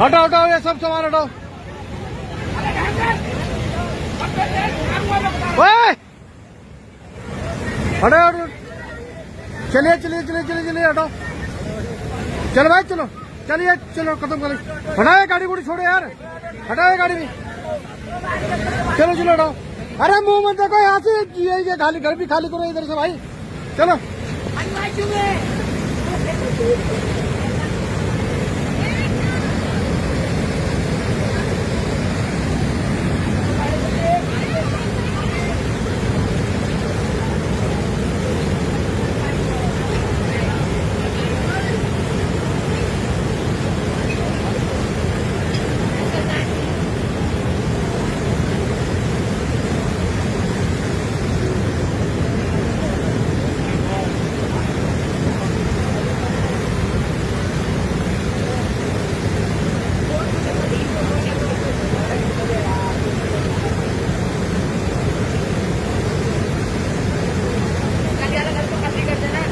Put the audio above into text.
हटाओ हटाओ ये सब सामान हटाओ। ओए हटाओ चलिए चलिए चलिए चलिए चलिए हटाओ। चलो भाई चलो चलिए चलो खत्म कर। हटाओ गाड़ी गुड़ी छोड़ो यार। हटाओ गाड़ी भी। चलो चलो हटाओ। अरे मुंह मत देखो यहाँ से ये खाली घर भी खाली करो इधर से भाई। चलो